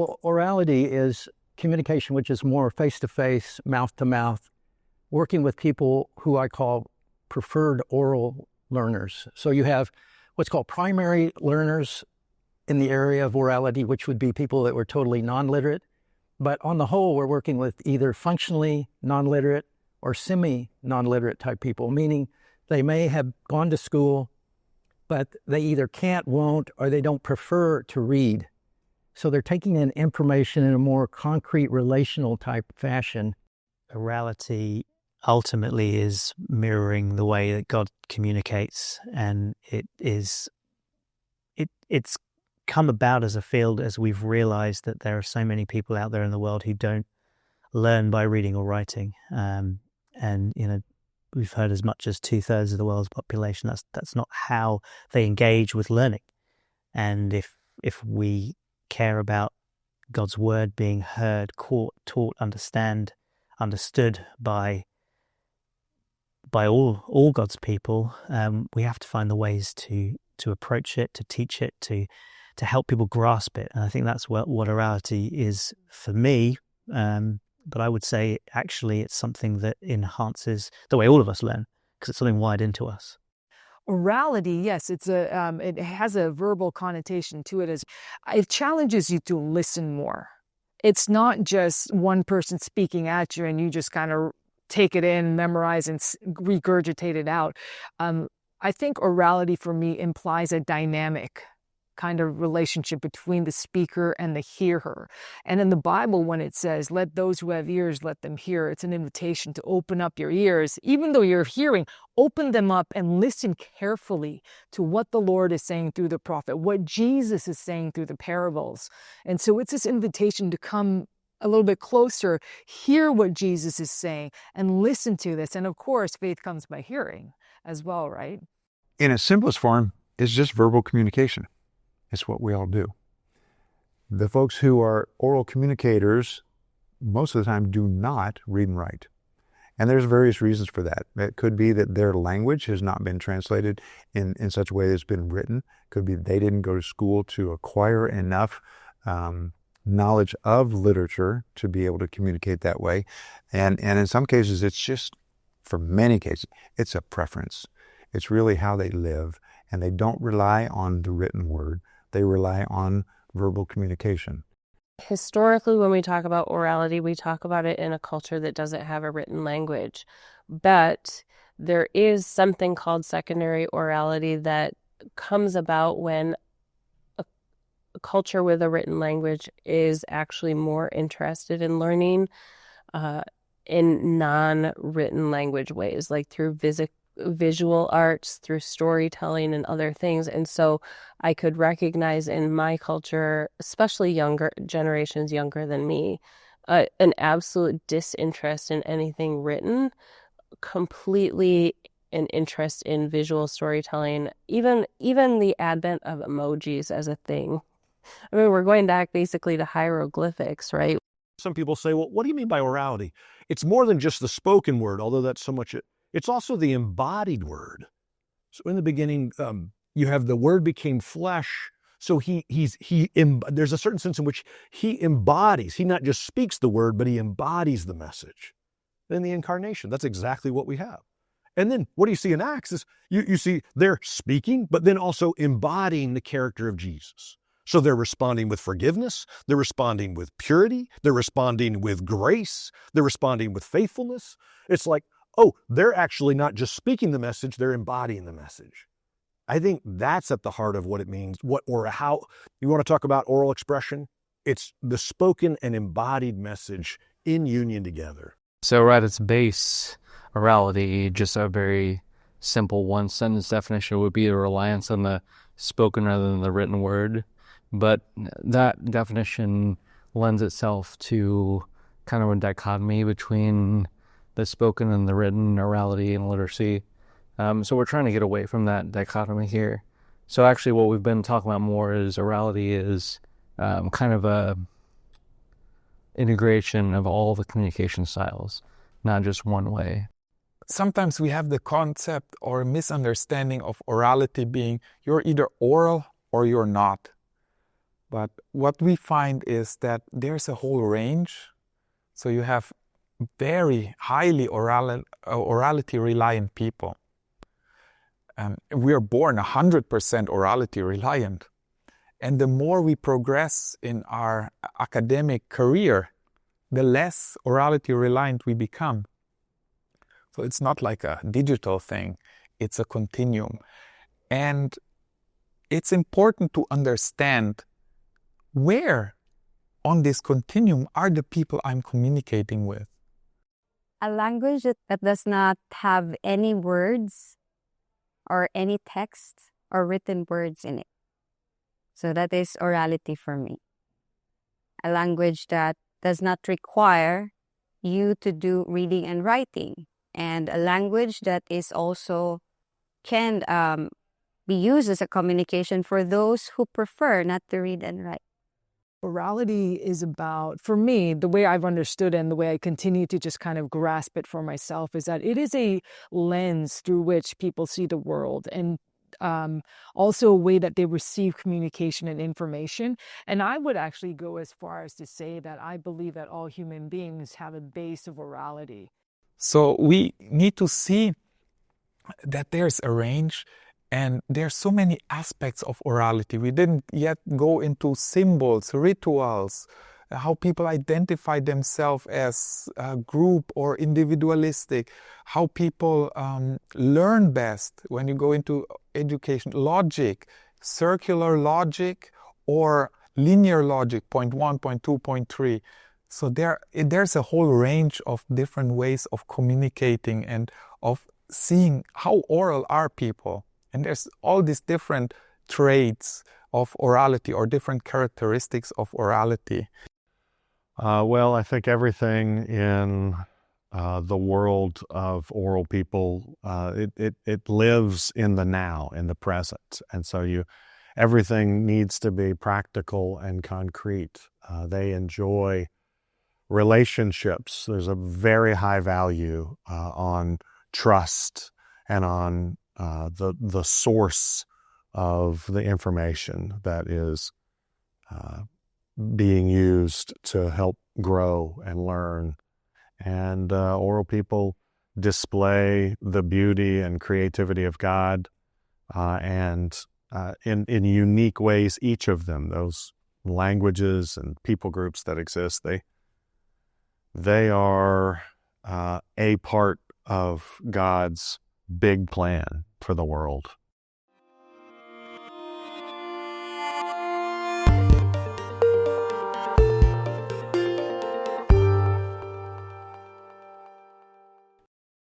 Well, orality is communication which is more face-to-face, mouth-to-mouth, working with people who I call preferred oral learners. So you have what's called primary learners in the area of orality, which would be people that were totally non-literate. But on the whole, we're working with either functionally non-literate or semi-non-literate type people, meaning they may have gone to school, but they either can't, won't, or they don't prefer to read. So they're taking in information in a more concrete relational type fashion. Orality ultimately is mirroring the way that God communicates, and it's come about as a field as we've realized that there are so many people out there in the world who don't learn by reading or writing. And we've heard as much as 2/3 of the world's population, that's not how they engage with learning. And if we care about God's word being heard, caught, taught, understood by all God's people, we have to find the ways to approach it, to teach it, to help people grasp it. And I think that's what orality is for me. But I would say actually it's something that enhances the way all of us learn, because it's something wired into us. Orality, yes, it has a verbal connotation to it. It challenges you to listen more. It's not just one person speaking at you and you just kind of take it in, memorize, and regurgitate it out. I think orality for me implies a dynamic kind of relationship between the speaker and the hearer. And in the Bible, when it says, let those who have ears, let them hear, it's an invitation to open up your ears. Even though you're hearing, open them up and listen carefully to what the Lord is saying through the prophet, what Jesus is saying through the parables. And so it's this invitation to come a little bit closer, hear what Jesus is saying, and listen to this. And of course, faith comes by hearing as well, right? In its simplest form, it's just verbal communication. It's what we all do. The folks who are oral communicators, most of the time, do not read and write. And there's various reasons for that. It could be that their language has not been translated in such a way that it's been written. It could be that they didn't go to school to acquire enough knowledge of literature to be able to communicate that way. And in some cases, it's just, for many cases, it's a preference. It's really how they live. And they don't rely on the written word. They rely on verbal communication. Historically, when we talk about orality, we talk about it in a culture that doesn't have a written language. But there is something called secondary orality that comes about when a culture with a written language is actually more interested in learning in non-written language ways, like through visual arts, through storytelling and other things. And so I could recognize in my culture, especially younger generations younger than me, an absolute disinterest in anything written, completely an interest in visual storytelling, even the advent of emojis as a thing. I mean, we're going back basically to hieroglyphics, right? Some people say, well, what do you mean by orality? It's more than just the spoken word, although that's so much it. It's also the embodied word. So in the beginning, you have the word became flesh. So there's a certain sense in which he embodies. He not just speaks the word, but he embodies the message. Then the incarnation, that's exactly what we have. And then what do you see in Acts is you see they're speaking, but then also embodying the character of Jesus. So they're responding with forgiveness, they're responding with purity, they're responding with grace, they're responding with faithfulness. It's like, oh, they're actually not just speaking the message, they're embodying the message. I think that's at the heart of what it means, how you want to talk about oral expression? It's the spoken and embodied message in union together. So at its base, orality, just a very simple one-sentence definition would be a reliance on the spoken rather than the written word. But that definition lends itself to kind of a dichotomy between the spoken and the written, orality and literacy. So we're trying to get away from that dichotomy here. So actually what we've been talking about more is orality is kind of a integration of all the communication styles, not just one way. Sometimes we have the concept or misunderstanding of orality being you're either oral or you're not. But what we find is that there's a whole range. So you have very highly orality reliant people. We are born 100% orality reliant. And the more we progress in our academic career, the less orality reliant we become. So it's not like a digital thing, it's a continuum. And it's important to understand where on this continuum are the people I'm communicating with. A language that does not have any words or any text or written words in it. So that is orality for me. A language that does not require you to do reading and writing. And a language that is also can be used as a communication for those who prefer not to read and write. Orality is about, for me, the way I've understood it and the way I continue to just kind of grasp it for myself is that it is a lens through which people see the world, and also a way that they receive communication and information. And I would actually go as far as to say that I believe that all human beings have a base of orality. So we need to see that there's a range, and there's so many aspects of orality. We didn't yet go into symbols, rituals, how people identify themselves as a group or individualistic, how people learn best when you go into education, logic, circular logic or linear logic, point 1, point 2, point 3. So there's a whole range of different ways of communicating and of seeing how oral are people. And there's all these different traits of orality or different characteristics of orality. Well, I think everything in the world of oral people, it lives in the now, in the present. And so everything needs to be practical and concrete. They enjoy relationships. There's a very high value on trust and on the source of the information that is being used to help grow and learn. And oral people display the beauty and creativity of God, and in unique ways, each of them, those languages and people groups that exist, they are a part of God's big plan for the world.